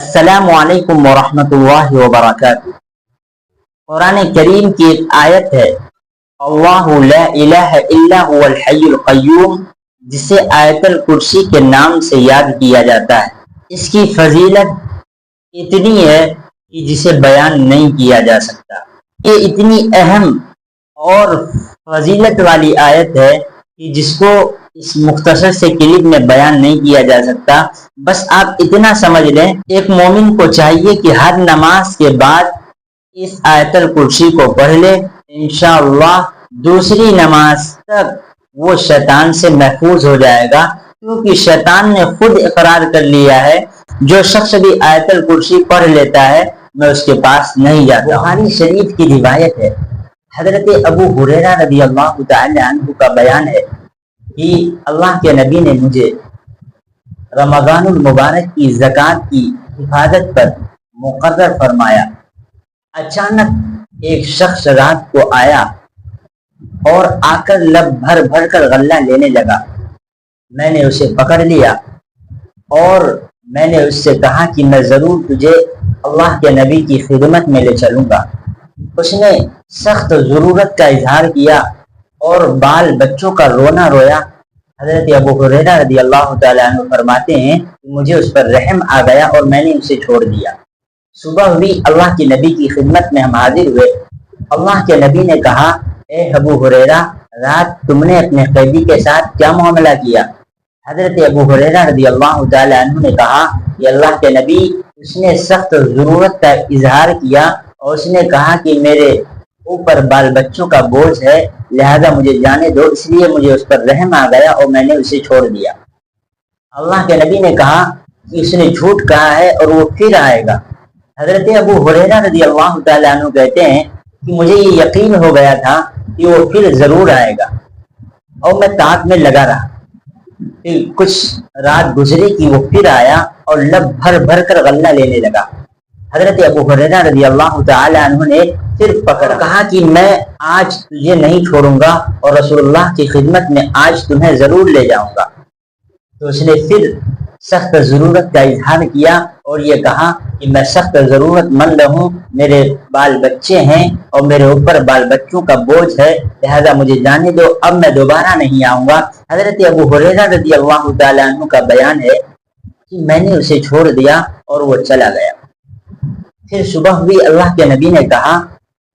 السلام علیکم ورحمۃ اللہ وبرکاتہ۔ قرآن کریم کی ایک آیت ہے اللہ لا الہ الا هو الحی القیوم، جسے آیت الکرسی کے نام سے یاد کیا جاتا ہے۔ اس کی فضیلت اتنی ہے کہ جسے بیان نہیں کیا جا سکتا۔ یہ اتنی اہم اور فضیلت والی آیت ہے کہ جس کو اس مختصر سے کلپ میں بیان نہیں کیا جا سکتا۔ بس آپ اتنا سمجھ لیں، ایک مومن کو چاہیے کہ ہر نماز کے بعد اس آیت الکرسی کو پڑھ لے، انشاءاللہ دوسری نماز تک وہ شیطان سے محفوظ ہو جائے گا، کیونکہ شیطان نے خود اقرار کر لیا ہے جو شخص بھی آیت الکرسی پڑھ لیتا ہے میں اس کے پاس نہیں جاتا۔ بخاری شریف کی روایت ہے، حضرت ابو ہریرہ رضی اللہ تعالی عنہ کا بیان ہے کہ اللہ کے نبی نے مجھے رمضان المبارک کی زکوٰۃ کی حفاظت پر مقرر فرمایا۔ اچانک ایک شخص رات کو آیا اور آ کر لب بھر بھر کر غلہ لینے لگا۔ میں نے اسے پکڑ لیا اور میں نے اس سے کہا کہ میں ضرور تجھے اللہ کے نبی کی خدمت میں لے چلوں گا۔ اس نے سخت ضرورت کا اظہار کیا اور بال بچوں کا رونا رویا۔ حضرت ابو ہریرہ رضی اللہ تعالیٰ عنہ فرماتے ہیں کہ مجھے اس پر رحم آ گیا اور میں نے اسے چھوڑ دیا۔ صبح ہوئی، اللہ کے نبی کی خدمت میں ہم حاضر ہوئے۔ اللہ کے نبی نے کہا، اے ابو ہریرہ، رات تم نے اپنے قیدی کے ساتھ کیا معاملہ کیا؟ حضرت ابو ہریرہ رضی اللہ تعالیٰ عنہ نے کہا کہ اللہ کے نبی، اس نے سخت ضرورت کا اظہار کیا اور اس نے کہا کہ میرے اوپر بال بچوں کا بوجھ ہے، لہذا مجھے جانے دو، اس لیے مجھے اس پر رحم آ گیا اور میں نے اسے چھوڑ دیا۔ اللہ کے نبی نے کہا کہ اس نے جھوٹ کہا ہے اور وہ پھر آئے گا۔ حضرت ابو ہریرہ رضی اللہ تعالیٰ عنہ کہتے ہیں کہ مجھے یہ یقین ہو گیا تھا کہ وہ پھر ضرور آئے گا اور میں طاق میں لگا رہا۔ پھر کچھ رات گزری کہ وہ پھر آیا اور لب بھر بھر کر غلہ لینے لگا۔ حضرت ابو ہریرہ رضی اللہ تعالی عنہ نے پھر پکڑا، کہا کہ میں آج تجھے نہیں چھوڑوں گا اور رسول اللہ کی خدمت میں آج تمہیں ضرور لے جاؤں گا۔ تو اس نے پھر سخت ضرورت کا اظہار کیا اور یہ کہا کہ میں سخت ضرورت مند ہوں، میرے بال بچے ہیں اور میرے اوپر بال بچوں کا بوجھ ہے، لہذا مجھے جانے دو، اب میں دوبارہ نہیں آؤں گا۔ حضرت ابو ہریرہ رضی اللہ تعالیٰ عنہ کا بیان ہے کہ میں نے اسے چھوڑ دیا اور وہ چلا گیا۔ پھر صبح ہوئی، اللہ کے نبی نے کہا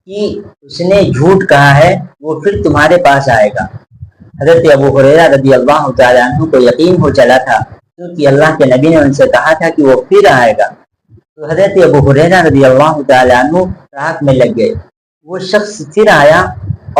کہ اس نے جھوٹ کہا ہے، وہ پھر تمہارے پاس آئے گا۔ حضرت ابو ہریرہ رضی اللہ تعالیٰ عنہ کو یقین ہو چلا تھا، کیونکہ اللہ کے نبی نے ان سے کہا تھا کہ وہ پھر آئے گا۔ تو حضرت ابو ہریرہ رضی اللہ تعالیٰ عنہ راحت میں لگ گئے۔ وہ شخص پھر آیا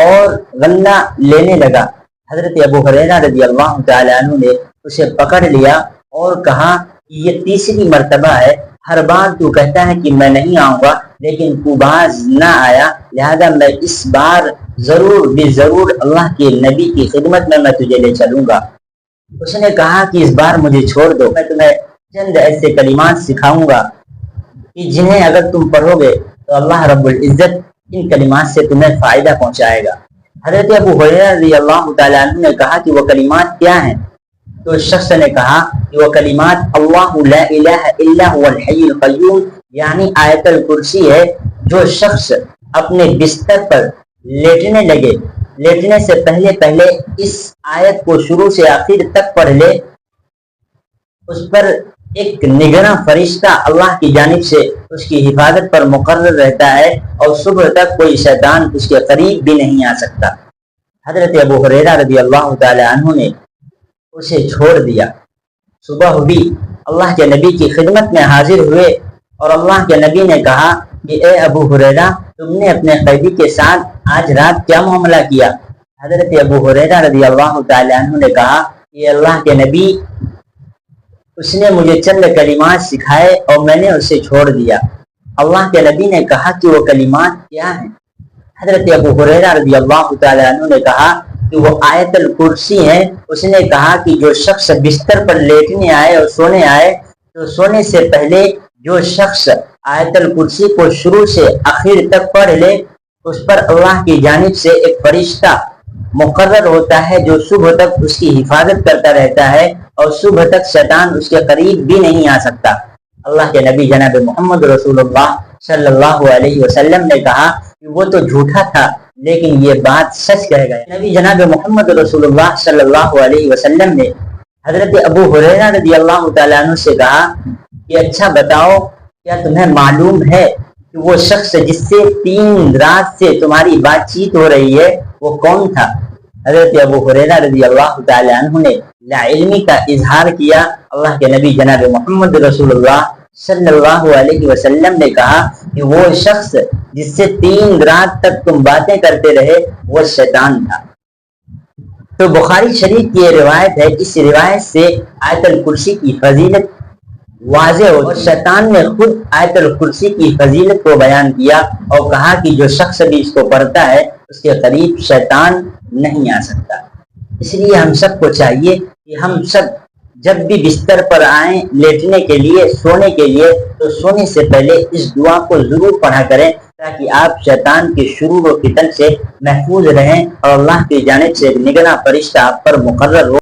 اور غلہ لینے لگا۔ حضرت ابو ہریرہ رضی اللہ تعالیٰ عنہ نے اسے پکڑ لیا اور کہا کہ یہ تیسری مرتبہ ہے، ہر بار تو کہتا ہے کہ میں نہیں آؤں گا لیکن تو باز نہ آیا، لہذا میں اس بار ضرور بھی ضرور اللہ کے نبی کی خدمت میں تجھے لے چلوں گا۔ اس نے کہا کہ اس بار مجھے چھوڑ دو، میں تمہیں چند ایسے کلمات سکھاؤں گا کہ جنہیں اگر تم پڑھو گے تو اللہ رب العزت ان کلمات سے تمہیں فائدہ پہنچائے گا۔ حضرت ابو ہریرہ رضی اللہ تعالیٰ عنہ نے کہا کہ وہ کلمات کیا ہیں؟ تو اس شخص نے کہا کہ وہ کلمات اللہ لا الہ الا هو الحی القیوم، یعنی آیت الکرسی ہے۔ جو شخص اپنے بستر پر لیٹنے لگے، لیٹنے سے پہلے اس آیت کو شروع سے آخر تک پڑھ لے، اس پر ایک نگراں فرشتہ اللہ کی جانب سے اس کی حفاظت پر مقرر رہتا ہے اور صبح تک کوئی شیطان اس کے قریب بھی نہیں آ سکتا۔ حضرت ابو ہریرہ رضی اللہ تعالی عنہ نے اسے چھوڑ دیا۔ صبح ہوئی، اللہ کے نبی کی خدمت میں حاضر ہوئے اور اللہ کے نبی نے کہا کہ اے ابو ہریرہ، تم نے اپنے قیدی کے ساتھ آج رات کیا معاملہ کیا؟ حضرت ابو ہریرہ رضی اللہ تعالی عنہ نے کہا کہ اللہ کے نبی، اس نے مجھے چند کلمات سکھائے اور میں نے اسے چھوڑ دیا۔ اللہ کے نبی نے کہا کہ وہ کلمات کیا ہیں؟ حضرت ابو ہریرہ رضی اللہ تعالی عنہ نے کہا کہ وہ آیت الکرسی ہے۔ اس نے کہا کہ جو شخص بستر پر لیٹنے آئے اور سونے آئے تو سونے سے پہلے جو شخص آیت الکرسی کو شروع سے آخر تک پڑھ لے، اس پر اللہ کی جانب سے ایک فرشتہ مقرر ہوتا ہے جو صبح تک اس کی حفاظت کرتا رہتا ہے اور صبح تک شیطان اس کے قریب بھی نہیں آ سکتا۔ اللہ کے نبی جناب محمد رسول اللہ صلی اللہ علیہ وسلم نے کہا کہ وہ تو جھوٹا تھا لیکن یہ بات سچ کہہ گیا۔ نبی جناب محمد رسول اللہ صلی اللہ علیہ وسلم نے حضرت ابو ہریرہ رضی اللہ تعالیٰ عنہ سے کہا کہ اچھا بتاؤ، کیا تمہیں معلوم ہے کہ وہ شخص جس سے 3 رات سے تمہاری بات چیت ہو رہی ہے وہ کون تھا؟ حضرت ابو ہریرہ رضی اللہ تعالیٰ عنہ نے لا علمی کا اظہار کیا۔ اللہ کے نبی جناب محمد رسول اللہ صلی اللہ علیہ وسلم نے کہا کہ وہ شخص جس سے 3 رات تک تم باتیں کرتے رہے وہ شیطان تھا۔ تو بخاری شریف کی یہ روایت ہے، اس روایت سے آیت الکرسی کی فضیلت واضح ہو، اور شیطان نے خود آیت الکرسی کی فضیلت کو بیان کیا اور کہا کہ جو شخص بھی اس کو پڑھتا ہے اس کے قریب شیطان نہیں آ سکتا۔ اس لیے ہم سب کو چاہیے کہ ہم سب جب بھی بستر پر آئیں لیٹنے کے لیے، سونے کے لیے، تو سونے سے پہلے اس دعا کو ضرور پڑھا کریں تاکہ آپ شیطان کے شرور و فتن سے محفوظ رہیں اور اللہ کی جانب سے نگراں فرشتہ آپ پر مقرر ہو۔